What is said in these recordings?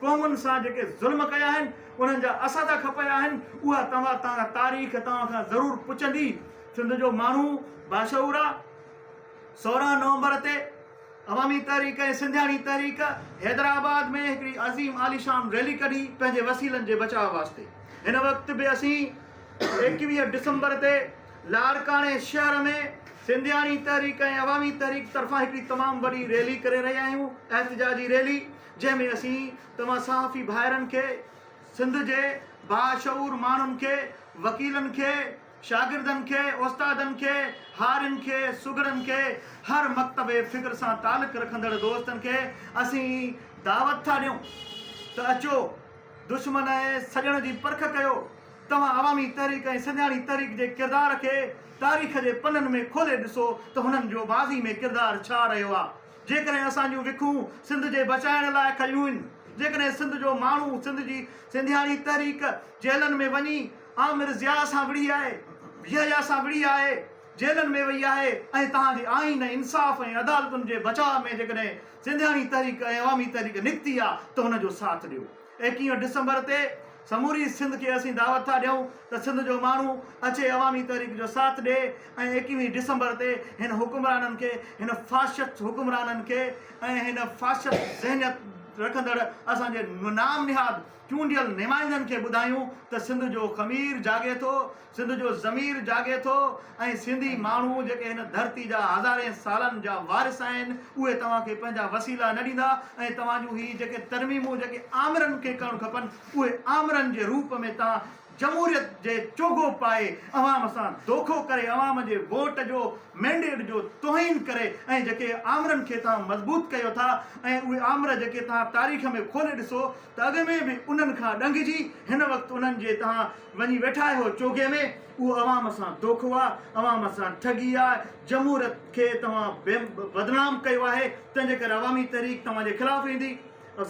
क़ौमुनि सां जेके ज़ुल्म कया आहिनि उन्हनि जा असद खपिया आहिनि उहा तव्हां तारीख़ तव्हां खां ज़रूरु पुछंदी। सिंध जो माण्हू बाशऊर आहे। 16 नवंबर ते अवामी तहरीक ऐं सिंधियाणी तहरीक हैदराबाद में हिकिड़ी अज़ीम आलीशान रैली कढी पंहिंजे वसीलनि जे बचाव वास्ते। हिन वक़्तु बि असीं 21 डिसंबर ते लाड़काणे शहर में सिंधियाणी तहरीक ऐं अवामी तहरीक तरफ़ां हिकिड़ी तमामु वॾी रैली करे रहिया आहियूं, एहतिजाजी रैली, जंहिंमें असीं तव्हां सहाफ़ी भाइरनि खे, सिंध जे बाशऊर माण्हुनि खे, वकीलनि खे, शागिर्दनि खे, उस्तादनि खे, हारियुनि खे, सुगड़नि खे, हर मकतबे फ़िक्र सां तालुक़ रखंदड़ दोस्तनि खे असीं दावत था ॾियूं त अचो दुश्मन ऐं सॼण जी परख कयो। तव्हां अवामी तहरीक ऐं सिंधियाणी तहरीक जे किरदार खे तारीख़ जे पननि में खोले ॾिसो त हुननि जो माज़ी में किरदारु छा रहियो आहे। जेकॾहिं असांजूं विखूं सिंध जे बचाइण लाइ खयूं आहिनि, जेकॾहिं सिंध जो माण्हू सिंध जी सिंधियाणी तहरीक जेलनि में वञी आमिर ज़िया सां विढ़ी आहे, यहया सां विढ़ी आहे, जेलनि में वई आहे ऐं तव्हांजे आइन इंसाफ़ ऐं अदालतुनि जे बचाव में जेकॾहिं सिंधियाणी तहरीक ऐं अवामी तहरीक निकिती आहे त हुनजो साथ ॾियो। 21 डिसंबर ते समूरी सिंध खे असीं दावत था ॾियूं त सिंध जो माण्हू अचे अवामी तहरीक जो साथ ॾिए ऐं 21 डिसंबर ते हिन हुकुमराननि खे, हिन फ़ाशिस्ट हुकुमराननि खे ऐं हिन फ़ाशिस्ट ज़हनियत रखंदड़ असांजे नाम निहाद चूंडियल नुमाइंदनि खे ॿुधायूं त सिंध जो ख़मीर जागे थो, सिंध जो ज़मीर जागे थो ऐं सिंधी माण्हू जेके हिन धरती जा हज़ारे सालनि जा वारिस आहिनि उहे तव्हांखे पंहिंजा वसीला न ॾींदा ऐं तव्हांजूं ही जेके तरमीमूं जेके आमिरनि खे करणु खपनि उहे आमिरनि जे रूप में तव्हां जमहूरियत जे चोगो पाए अवाम सां धोखो करे अवाम जे वोट जो मैंडेट जो तोहीन करे ऐं जेके आमिरनि खे तव्हां मज़बूत कयो था ऐं उहे आमिर जेके तव्हां तारीख़ में खोले ॾिसो त अॻ में बि उन्हनि खां ॾंघिजी हिन वक़्तु उन्हनि जे तव्हां वञी वेठा आहियो चोगे में, उहो अवाम सां धोखो आहे, अवाम सां ठगी आहे, जमहूरियत खे तव्हां बदनाम कयो आहे। तंहिंजे करे अवामी तहरीक तव्हांजे ख़िलाफ़ु ईंदी।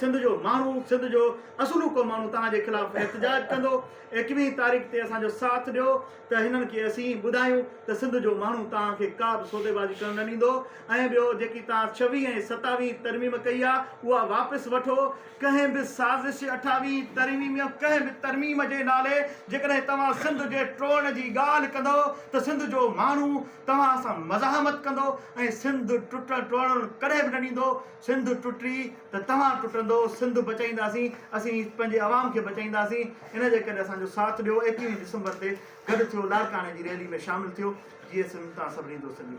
सिंध जो माण्हू, सिंध जो असुलूको माण्हू तव्हांजे ख़िलाफ़ु एहतिजाज कंदो। 21 तारीख़ ते असांजो साथ ॾियो त हिननि खे असीं ॿुधायूं त सिंध जो माण्हू तव्हांखे का बि सौदेबाज़ी करणु न ॾींदो। ऐं ॿियो जेकी तव्हां 26 ऐं 27 तरमीम कई आहे उहा वापसि वठो। कंहिं बि साज़िश 28 तरमीम या कंहिं बि तरमीम जे नाले जेकॾहिं तव्हां सिंध जे टोड़ण जी ॻाल्हि कंदो त सिंध जो माण्हू तव्हां सां मज़ाहमत कंदो ऐं सिंध टुटणु टोड़णु कॾहिं बि न ॾींदो। सिंध टुटी त तव्हां टुटंदो, सिंध बचाईंदासीं, असीं पंहिंजे आवाम खे बचाईंदासीं। इन जे करे असांजो साथ ॾियो। 21 डिसंबर ते गॾु थियो, लाड़काणे जी रैली में शामिलु थियो। जीअं सिंध तव्हां सभिनी दोस्तनि जी